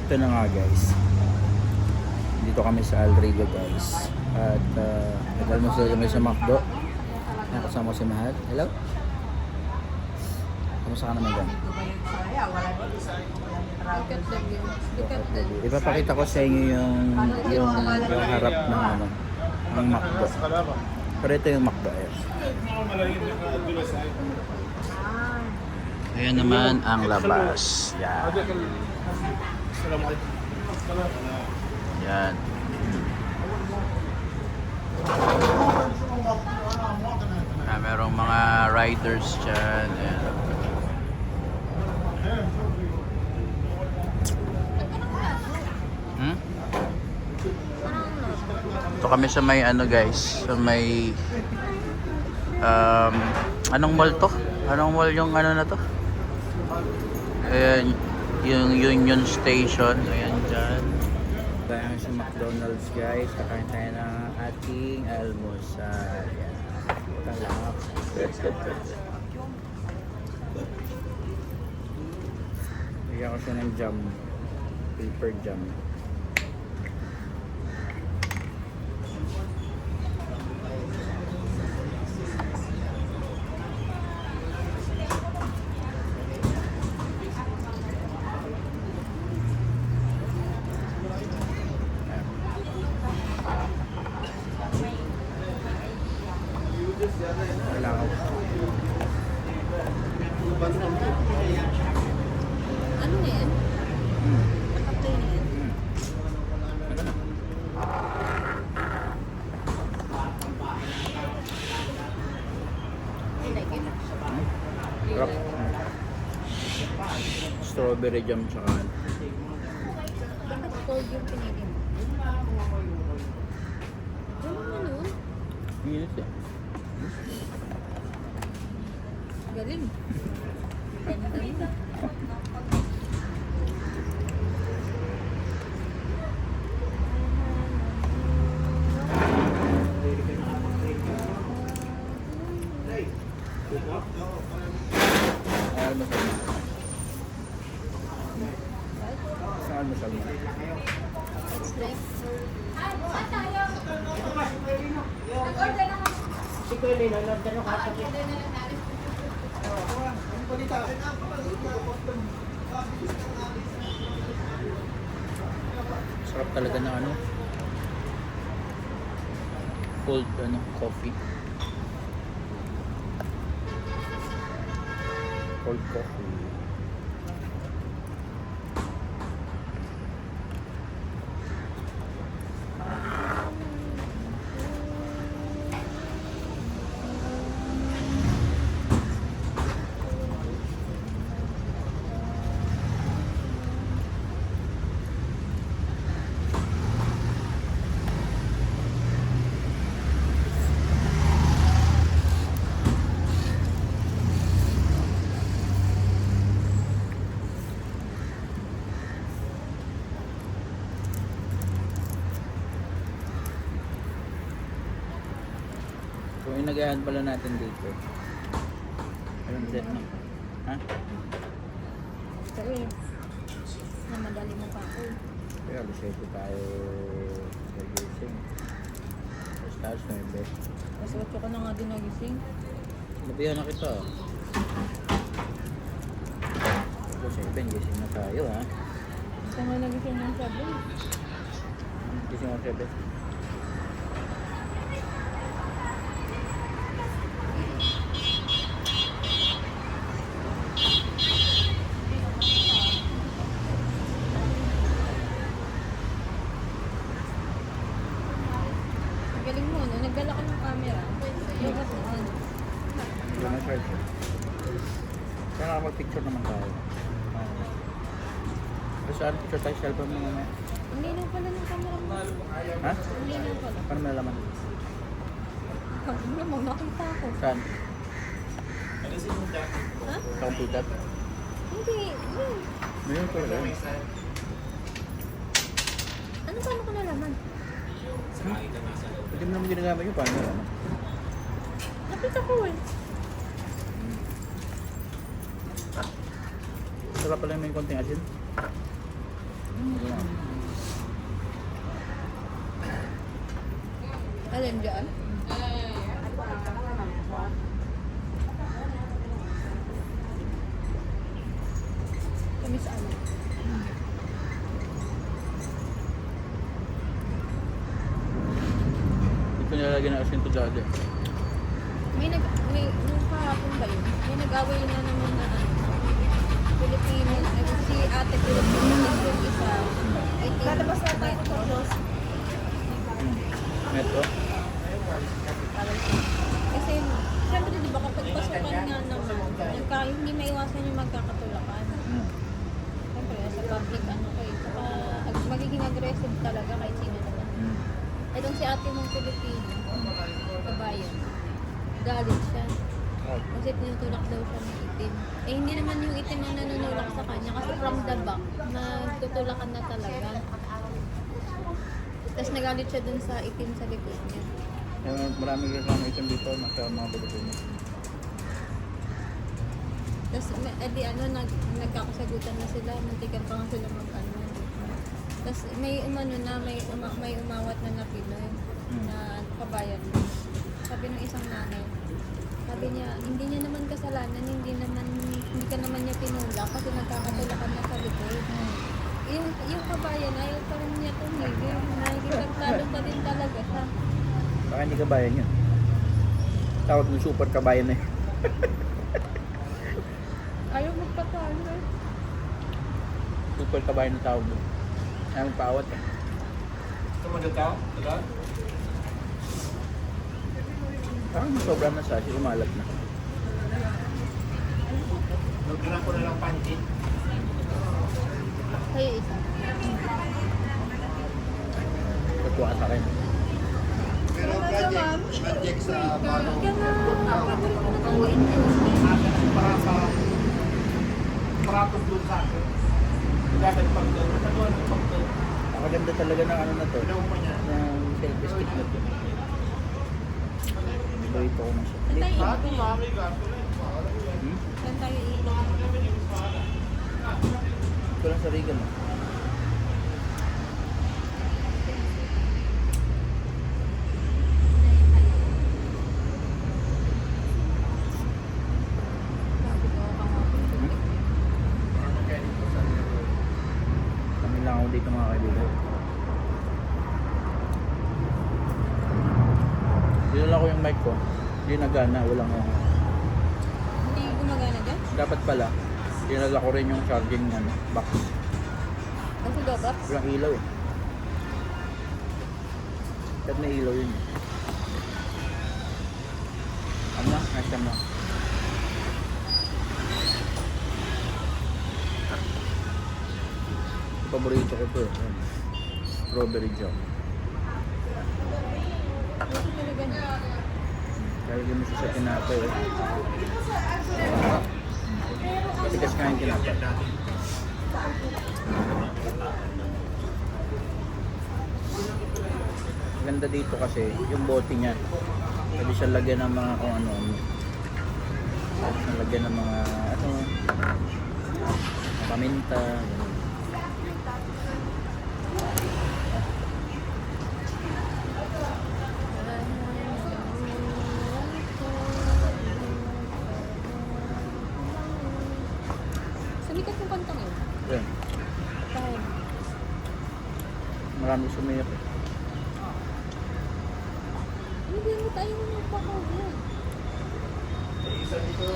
Ito na nga guys. Dito kami sa Alrido guys. At nag-almusal kami sa McDo. Nakasama si Mahal. Hello? Kamusta ka naman dyan? Ipapakita ko sa inyo yung harap ng ano, ng McDo. Pero ito yung McDo. Ayan naman ang labas. Yan. Yan. Merong mga riders dyan. Ayan. Ito kami sa may ano guys, sa may anong mall to? Anong mall yung ano na to? Ayan, yung Union Station. Ayan dyan. Tayo sa McDonald's guys. Kakain tayo ng ating almusal. Ayan. Talap. Bigyan ko siya ng jam. Paper jam. Ano na yan? Naka-play na yan? I like it. Rock. Strawberry jam tsaka Bakit cold yung pinili mo? Ano naman yun? minutes eh. Galing. Ganda rin. Almusal mo. Saan almusal mo? Stress. Sarap talaga ng ano, cold ano, coffee. Cold coffee. Kung inagahan pala natin dito. Ayun din no. Ha? Stress. Na madali mo pa ako. Kaya alas 7 tayo nagising. Tapos na yung best. Mas 8 ka na nga din nagising. Nabihan na kita. Alas 7 gising na tayo ha. Gusto nga nagising ng sabi. Gising ako 7. Galing mo, no? Nagdala ka ng camera. Bukas on. Hindi na charge. Kaya nakapag-picture naman tayo. Pero saan picture tayo? Cellphone mo naman. Ang linaw pala ng camera mo. Ha? Ang linaw pala. Paano malalaman? Ano mo, nakita ako. Saan? Ha? Sa computer? Hindi. Yun. Mayroon ko wala. Ano paano ko nalaman? Hindi mo naman ginagamit yun. Paano malalaman? Nakita ko eh. Sarap pala yung may konting asin. Ayan. Alin dyan? Kami sa ano? Ito nilalagyan na asin to dati. Nung kahapon ba yun? May nag-away na naman na ano, Filipino, si ate Filipino, yung isa, lalabas na tayo ito, Metro? kasi, syempre di ba kapag pasukan nga naman, hindi maiwasan yung magkakatulakan. Siyempre, sa public, ano kayo, saka magiging aggressive talaga kahit sino naman. Itong si ate mong Pilipino, kabayan, galit siya. Kasi tinutulak daw siya ng itim. Eh hindi naman yung itim ang nanunulak sa kanya kasi from the back, nagtutulakan na talaga. Tapos nagalit siya dun sa itim sa likod niya. Maraming reklamo item dito sa mga Pilipino. Tapos nagkakasagutan na sila, muntikan pa nga sila mag-ano. Tapos may umawat na Pinoy na kabayan. Sabi ng isang nanay, sabi niya, hindi niya naman kasalanan, hindi ka naman niya pinulak kasi nagkakatulakan na sa likod. Yung kabayan, ayaw pa rin niya tumigil. Nakikipagtalo pa din talaga siya. Baka hindi kabayan yun. Tawag ng super kabayan na yun. Ayaw magpatalo eh. Super kabayan na tawag doon. Ayaw magpaawat eh. Tumagal ka? Tagal? Parang sobrang na sashi, umalat na. Nagdala ko na lang panty. Kayo isa. Tatuwa ka sa akin. Pero project sa bago. Paratos doon sa akin. Dapat pag-doon. Nagkatuan ng pag-doon. Nakaganda talaga ng ano na to. Pinaw pa niya. Ng selfie stick na to. Ito ko na siya. Saan tayo Ha? iinom? Mami ka. Saan tayo iinom? Ito lang sa Regal. Kami lang ako dito mga kaibigan. Dinala ko yung mic ko. Hindi nagana, walang Hindi gumagana dyan? dapat pala. Dinala ko rin yung charging box. Kasi dapat? Walang ilaw eh. Dapat may ilaw yun. Ano lang? Nice time lang. Paborito ko to eh. Ayan. Strawberry jam. Kasi talaga niya. Lalagyan mo siya sa tinapay eh. Matigas nga yung tinapay. Ganda dito kasi yung bote niya. Pwede siya lagyan ng mga kung ano-ano. Pwede siya lagyan ng mga ano, paminta. Sumikat yung kantang yun. Yan. Kahit Marami sumiyak eh. hindi mo tayo magpapagod. Isa dito.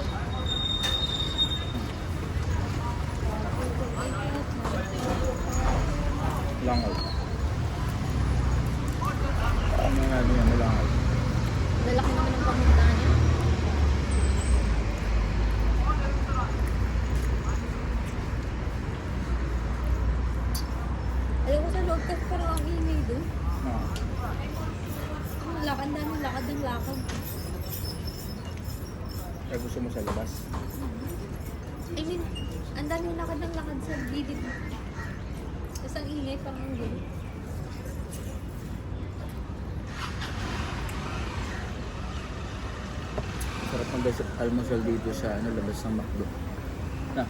Langaw. Ano nga ano yan, langaw. Lalaki naman ang pamunta niya. Alam ko sa loob kasi parang ang ingay doon. Ah. Lakad namin, lakad ng lakad. Kaya gusto mo sa labas. I mean, ang daming lakad ng lakad sa gilid. Tapos ang ingay parang ang gulo. Sarap ng almusal dito sa ano, labas ng McDo. Na.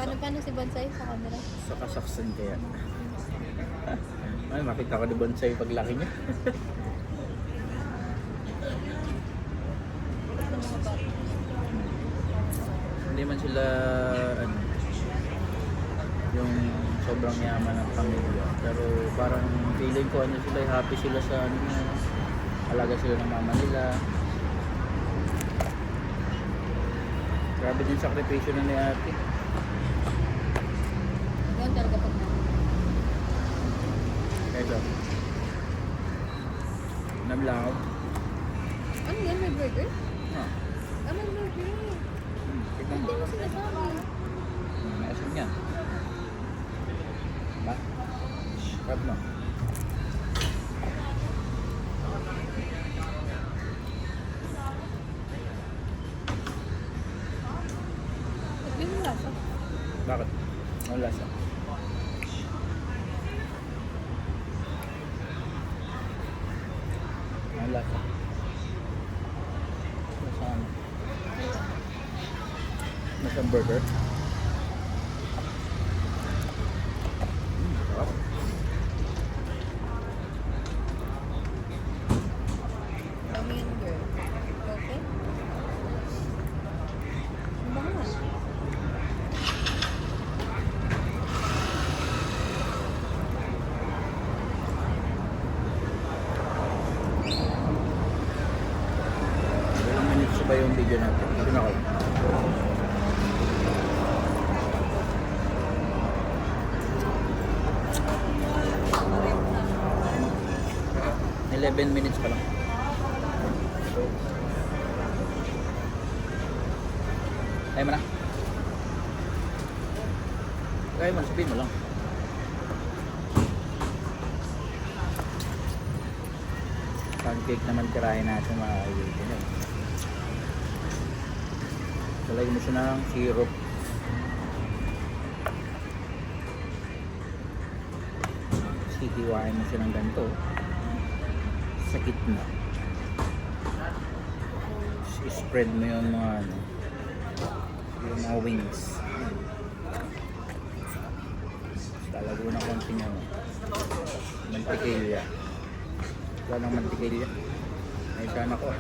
Paano si Bonsai sa camera? Sa kasaksan kaya. Ay, makita ko ni Bonsai paglaki niya. Ano mga bata? Hindi man sila ano, yung sobrang yaman ng pamilya. Pero parang feeling ko ano sila, happy sila sa ano, alaga sila ng mama nila. Grabe din sakripisyo na ni ate. Yan talaga pag Kaya nablangaw. ano yan? May burger? Ah, May burger. tignan mo. Hindi mo sinasabi. May asin yan. Ba? Grab mo. Hindi mo lasa. Bakit? Ang lasa. Ang lasa. Lasa ano? Lasang burger. Sarap. Dami yan, girl. Okay? Ang bangas. Ilang minutes ba yung video natin? Ito na kayo. Correct na. 11 minutes pa lang. Kaya mo na. Kaya mo na, sabihin mo lang. Pancake naman tirahin natin mga kaibigan. Talagyan mo siya ng syrup. Sitiwain mo siya ng ganito. Sa gitna. I-spread mo yung mga ano, yung mga wings. Talago na konting ano, mantikilya. Wala ng mantikilya. Ay sana ko.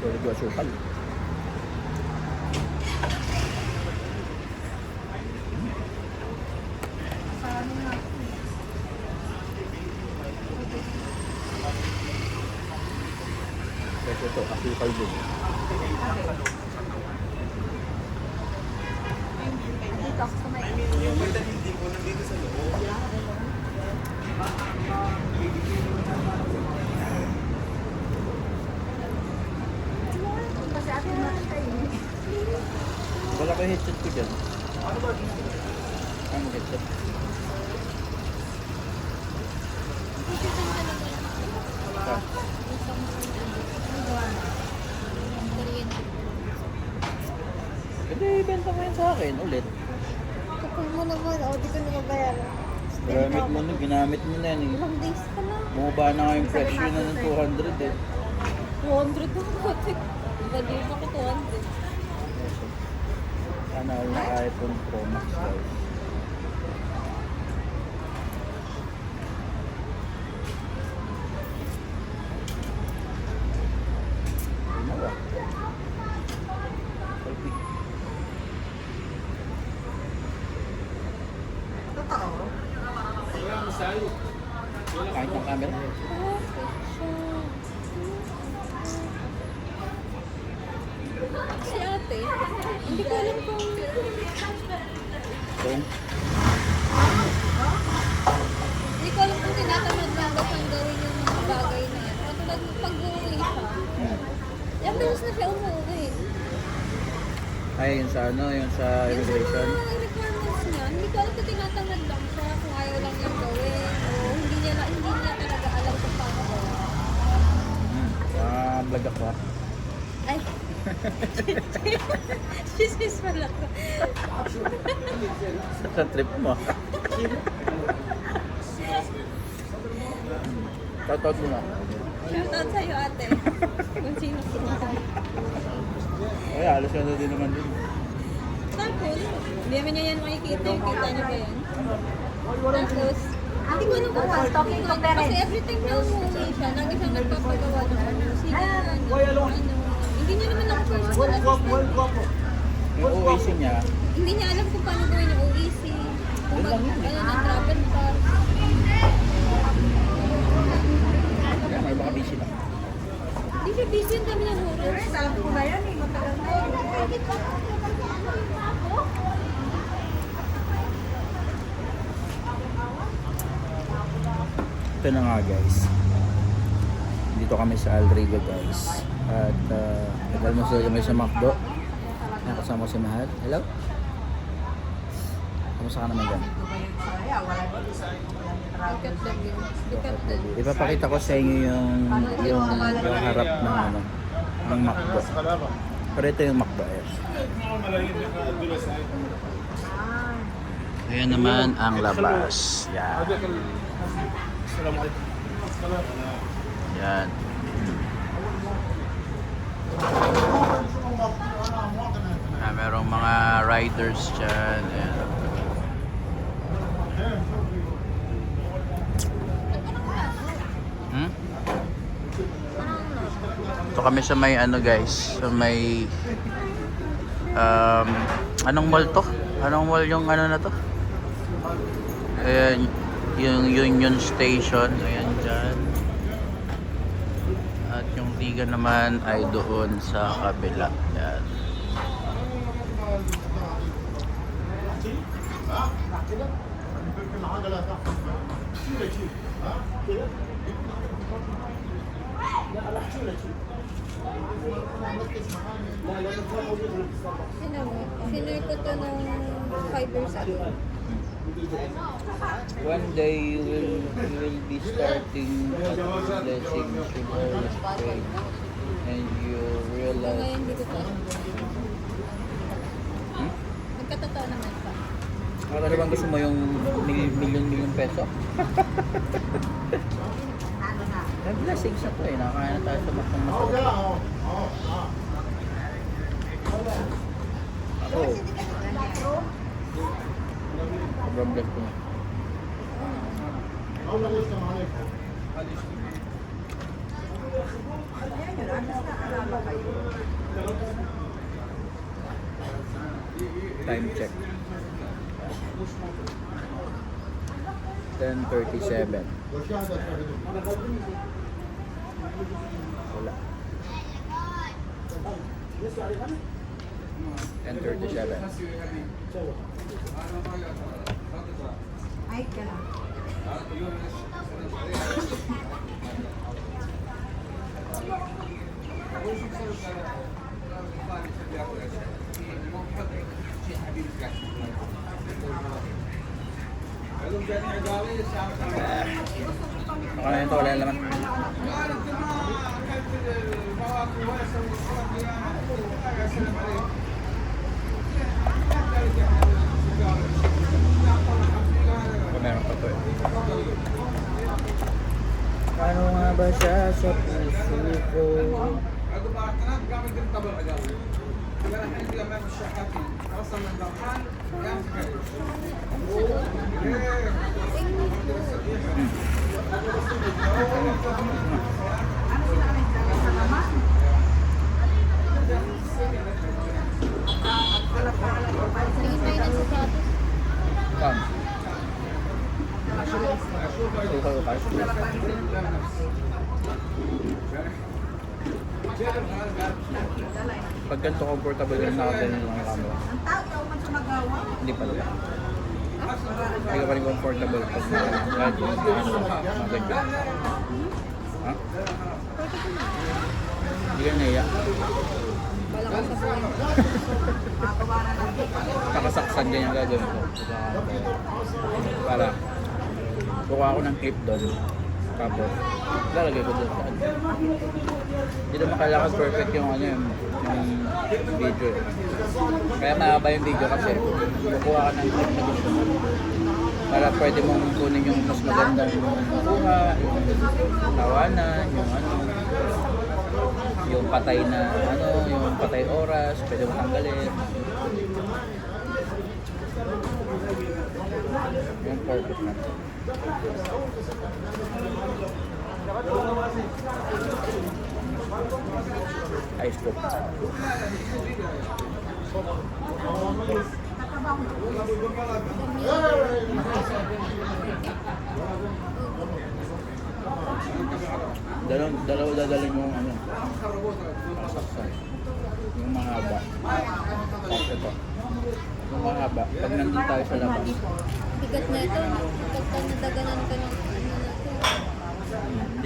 Sorry ko asukal. Paano nga? Kasi ito, asukal din. Dito ako sa may kasi ate natin tayo. Wala ko headset ko dyan. Ano headset? Ah, Pwede ibenta mo yan sa akin ulit. Kapag mo naman, di ko na mabayaran. Gamit mo na, ginamit mo na yan eh. Ilang days pa lang. Bumaba na nga yung presyo na ng 200 eh. 200 na kote. Baliw na ko 200. Sana all na iPhone Pro Max guys. Ano ba? Selfie. Kahit ng camera. Si ate, hindi ko alam kung So, hindi ko alam kung tinatamad lang ba siyang gawin yung mga bagay na yan. Katulad ng pag-uwi siya. Ilang beses na siya umuwi. Ay, yun sa ano, yun sa Yung immigration. sa mga requirements niya, hindi ko alam kung tinatamad lang siya, kung ayaw lang niyang gawin, o hindi niya talaga alam kung paano gawin. Vlog ako. Ay! Chismis pala ko. Sa trip mo. Shoutout mo na. Shoutout sa'yo ate. Kung sino sino. Ay, alas ka na din naman din. Tapos, hindi naman niya yan makikita. Yung kita niyo ba yan? Tapos, hindi ko alam kung paano talking to parents. Kasi every time na umuwi siya, lagi siyang nagpapagawa ng musikan, hindi niya naman ako personal assistant. Yung OAC niya, Hindi niya alam kung paano gawin yung OEC. Kung Yun lang yun eh. ng travel pass. kaya may baka busy na. Hindi siya busy, ang dami niyang oras. Alam ko na yan eh, matagal na yan. Ito na nga guys. Dito kami sa Alrigo guys. At nag-almusal kami sa McDo. Nakasama ko si Mahal. Hello? Kamusta ka naman dyan? Look at the view. Look at the view. Ipapakita ko sa inyo yung harap ng ano ng McDo. Pero ito yung McDo. Ayan naman ang labas. Yan. Yan. Merong mga riders dyan. Ayan. Hmm? Ito kami sa may ano guys, sa may anong mall to? Anong mall yung ano na to? Ayan, yung Union Station, ayan dyan. At yung Liga naman ay doon sa kabila. Ayan. Sinure ko to nung 5 years ago. One day you will be starting at blessing Shimora's pray and you So realize ngayon hindi ko to. Nagkatotoo naman pa. ano bang gusto mo yung million peso? May blessings na to eh. Nakakain na tayo sa makang masarap. Ako. Sobrang bless ko na. Time check. 10:37. Wala. 10:37. Ay, ka lang. Baka na ito, wala na naman. Meron pa to eh. Paano nga ba siya sa puso ko? Tingin tayo ng sapatos. Saan? Ito kayo kayo. Pag ganito comfortable rin natin yung mga camera. Ang tao man sa magawa. Hindi pa rin. Hindi ka pa rin comfortable pag ganyan. Ha? Hindi ka naiya. Wala ka sa buhay. Makagawa na ng Nakasaksan ganyan gagawin ko. Para kukuha ako ng clip doon. Tapos lalagay ko doon sa ano. Hindi naman kailangan perfect yung ano yung video. Kaya mahaba yung video kasi kukuha ka ng clip na gusto mo. Para pwede mong kunin yung mas magandang kuha, yung tawanan, yung ano, yung patay na ano, yung patay oras, pwede mo tanggalin. Yung perfect na. Ice cook. Dalaw dadalhin mo ano. Saksan. Yung mahaba. Tapos ito. Yung mahaba. Pag nandun tayo sa labas. Bigat na ito. Pagka nadaganan ka ng ano na ito.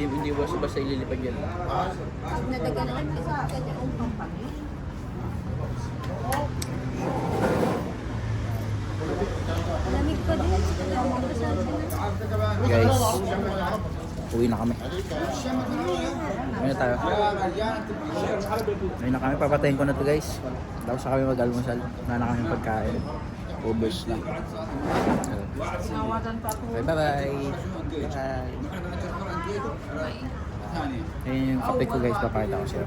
Hindi basta ililipad yan. Pag nadaganan ka kasi ang pampali. Lamig pa din. Lamig pa sa atin. Guys, uwi na kami. Uwi na tayo. Uwi na kami. Papatayin ko na to guys. Tapos na kami mag-almusal. Wala na kami pagkain. Ubus na. Okay, bye-bye. Bye. Ayun yung kape ko guys. Papakita ko siya.